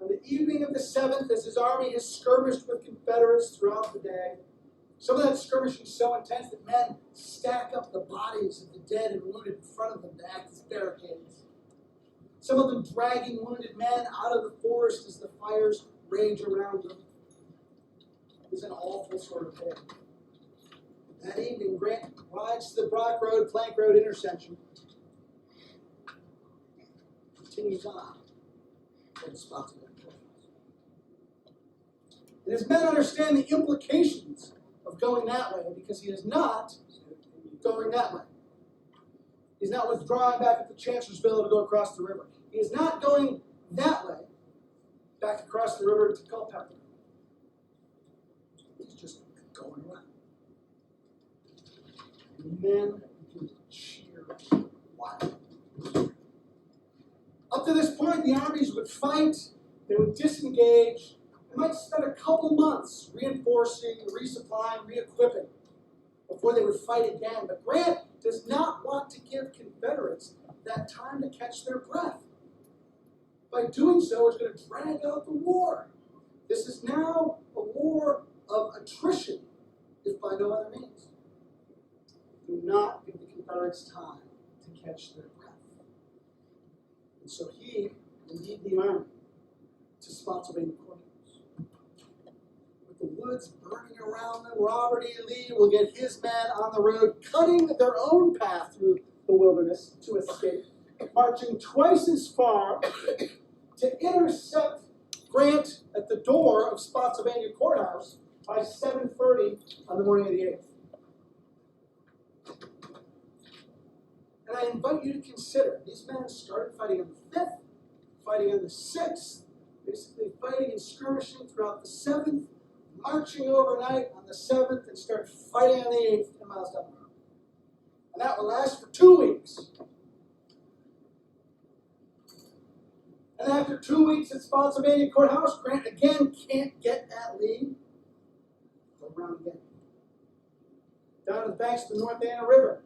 On the evening of the 7th, as his army has skirmished with Confederates throughout the day, some of that skirmishing is so intense that men stack up the bodies of the dead and wounded in front of them to act as barricades. Some of them dragging wounded men out of the forest as the fires rage around them. It was an awful sort of day. That evening, Grant rides to the Brock Road, Plank Road intersection. Continues on to the Spotsylvania. And his men understand the implications of going that way because he is not going that way. He's not withdrawing back at the Chancellorsville to go across the river. He is not going that way back across the river to Culpeper. He's just going around. And the men begin to cheer wildly. Up to this point, the armies would fight, they would disengage. They might spend a couple months reinforcing, resupplying, re-equipping before they would fight again. But Grant does not want to give Confederates that time to catch their breath. By doing so, it's going to drag out the war. This is now a war of attrition, if by no other means. Do not give the Confederates time to catch their breath. And so he will lead the army to Spotsylvania Courthouse. With the woods burning around them, Robert E. Lee will get his men on the road, cutting their own path through the wilderness to escape, marching twice as far to intercept Grant at the door of Spotsylvania Courthouse by 7:30 on the morning of the 8th. And I invite you to consider, these men started fighting on the 5th, fighting on the 6th, basically fighting and skirmishing throughout the 7th, marching overnight on the 7th, and start fighting on the 8th 10 miles down the road. And that will last for 2 weeks. And after 2 weeks at Spotsylvania Courthouse, Grant again can't get at Lee. Go around again. Down to the banks of the North Anna River.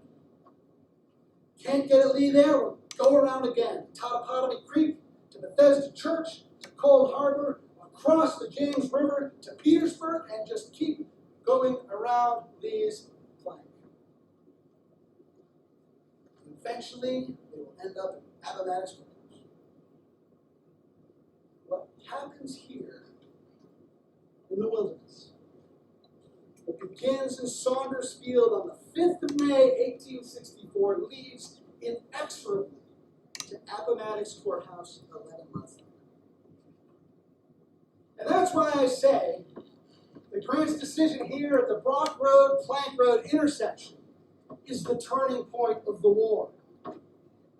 Can't get at Lee there, we'll go around again. Totopotomoy Creek, to Bethesda Church, to Cold Harbor, across the James River to Petersburg, and just keep going around Lee's flank. Eventually, they will end up in Appomattox Courthouse. What happens here in the wilderness, what begins in Saunders Field on the 5th of May, 1864, leads inexorably to Appomattox Courthouse 11 months later. And that's why I say that Grant's decision here at the Brock Road, Plank Road intersection is the turning point of the war.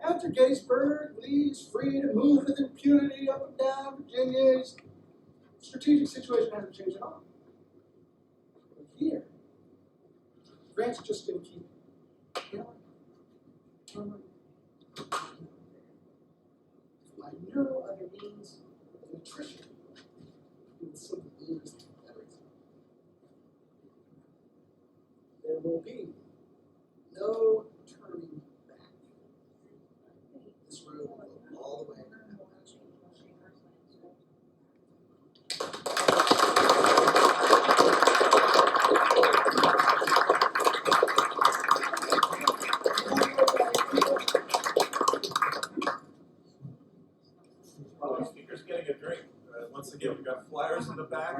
After Gettysburg, Lee is free to move with impunity up and down Virginia. His strategic situation hasn't changed at all. But here, Grant's just going to keep hammering. By no other means than attrition, he will simply lose everything. There will be no turning back. This road will go all the way. Speaker's getting a drink. Once again, we've got flyers in the back.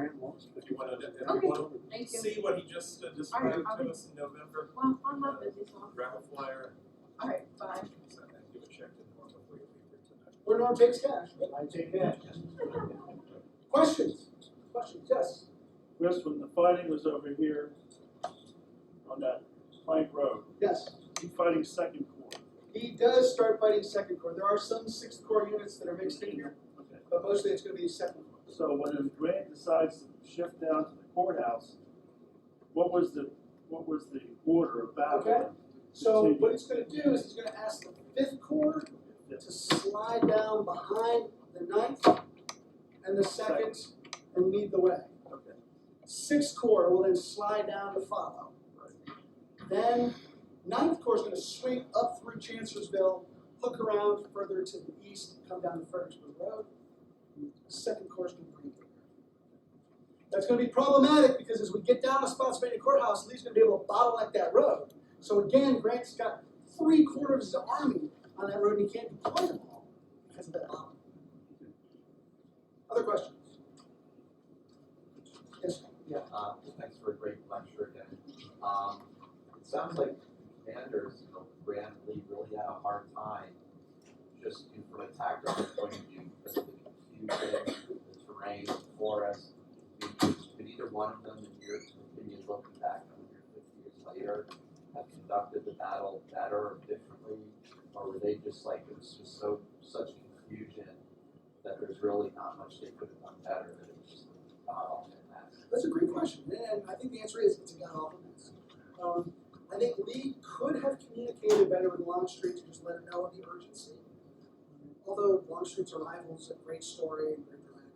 If you want to Thank you. see what he just described All right, to us in November, Well, I'm not busy, so. grab a flyer All right, bye. and give a check to Norm before you leave here tonight. Or Norm takes cash. I take cash. Questions? Questions? Yes. Chris, when the fighting was over here on that plank road, Yes. he fighting Second Corps. He does start fighting Second Corps. There are some 6th Corps units that are mixed in here, Okay. but mostly it's going to be Second Corps. So when Grant decides to shift down to the courthouse, what was the order of battle? Okay. So what he's going to do is he's going to ask the 5th Corps to slide down behind the 9th and the 2nd and lead the way. Okay. 6th Corps will then slide down to follow. Then 9th Corps is going to swing up through Chancellorsville, hook around further to the east, come down to Fredericksburg Road. 2nd Corps is going to bring it there. That's going to be problematic because as we get down to Spotsylvania Courthouse, Lee's going to be able to bottleneck that road. So again, Grant's got 3/4 of his army on that road and he can't deploy them all because of that bottleneck. Other questions? Yes. Yeah, thanks for a great lecture again. It sounds like commanders, Grant Lee really had a hard time just from a tactical point of view because of the confusion, the terrain, the forest. Could either one of them, in your opinion, looking back 150 years later, have conducted the battle better or differently? Or were they just like, it was just such confusion that there's really not much they could have done better, that it was just a battle and mess? That's a great question, and I think the answer is it's a god-awful mess. I think Lee could have communicated better with Longstreet to just let him know of the urgency. Although Longstreet's arrival is a great story and very dramatic.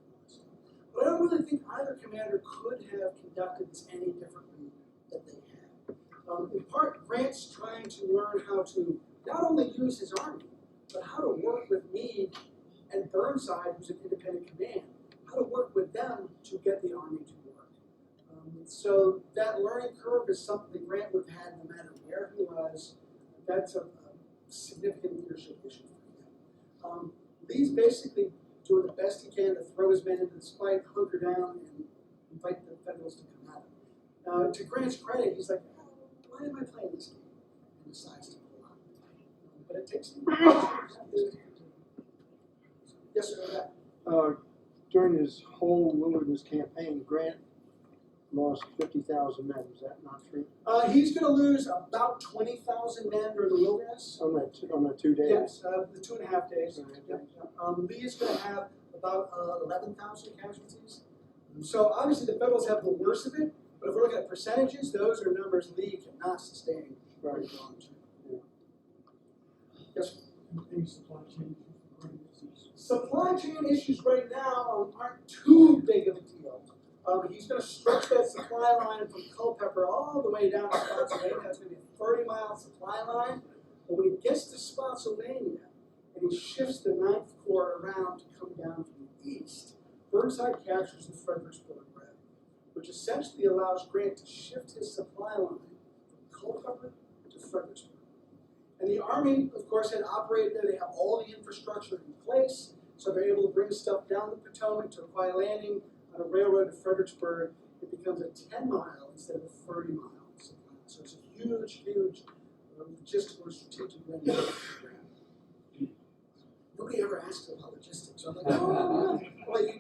But I don't really think either commander could have conducted this any differently than they had. In part, Grant's trying to learn how to not only use his army, but how to work with Meade and Burnside, who's an independent command, how to work with them to get the army to work. So that learning curve is something Grant would have had no matter where he was. That's a significant leadership issue for him. Lee's basically doing the best he can to throw his men into the fight, hunker down, and invite the Federals to come at him. Now, to Grant's credit, he's like, why am I playing this game? And decides to pull out. But it takes him. Yes, sir. during his whole wilderness campaign, Grant lost 50,000 men. Is that not true? He's gonna lose about 20,000 men during the wilderness. On that 2 days? Yes, the 2.5 days. 2.5 Yep. days. Lee is gonna have about 11,000 casualties. So obviously the Federals have the worst of it, but if we're looking at percentages, those are numbers Lee cannot sustain. Right. very long term. Yes? Supply chain issues right now aren't too big of a deal. He's going to stretch that supply line from Culpeper all the way down to Spotsylvania. That's going to be a 30-mile supply line. But when he gets to Spotsylvania and he shifts the 9th Corps around to come down from the east, Burnside captures the Fredericksburg Road, which essentially allows Grant to shift his supply line from Culpeper to Fredericksburg. And the Army, of course, had operated there. They have all the infrastructure in place, so they're able to bring stuff down the Potomac to Apply Landing on a railroad to Fredericksburg. It becomes a 10-mile instead of a 30-mile supply. So it's a huge, huge logistical strategic readiness. Nobody ever asks about logistics. So I'm like, oh, no. Well, you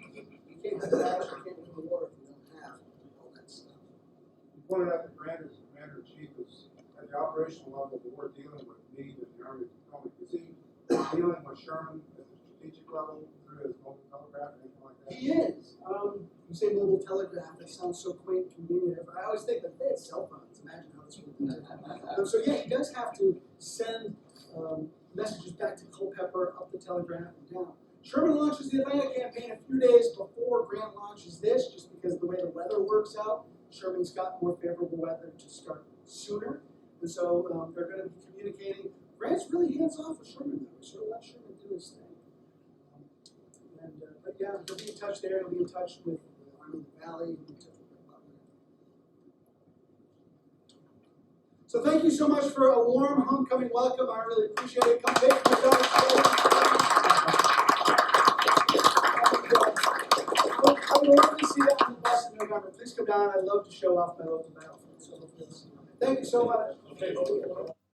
can't have that. You can't win the war if you don't have all that stuff. You pointed out that Grant as Commander-in-Chief is at the operational level of the war dealing with Meade and the Army of the Potomac. Is he dealing with Sherman at the strategic level through his mobile telegraph and anything like that? He is. You say mobile telegraph, that sounds so quaint and convenient. I always think that they had cell phones. Imagine how this would be. So yeah, he does have to send messages back to Culpeper, up the telegraph, and down. Sherman launches the Atlanta campaign a few days before Grant launches this, just because of the way the weather works out. Sherman's got more favorable weather to start sooner. And so they're going to be communicating. Grant's really hands off with Sherman, though. So let Sherman do his thing. But yeah, he'll be in touch there. He'll be in touch with the Army of the Valley. He'll be in touch with Butler. So thank you so much for a warm homecoming welcome. I really appreciate it. Come take my daughter's I would love to see you on the bus in November. Please come down. I'd love to show off my local battlefield. So thank you so much. Okay.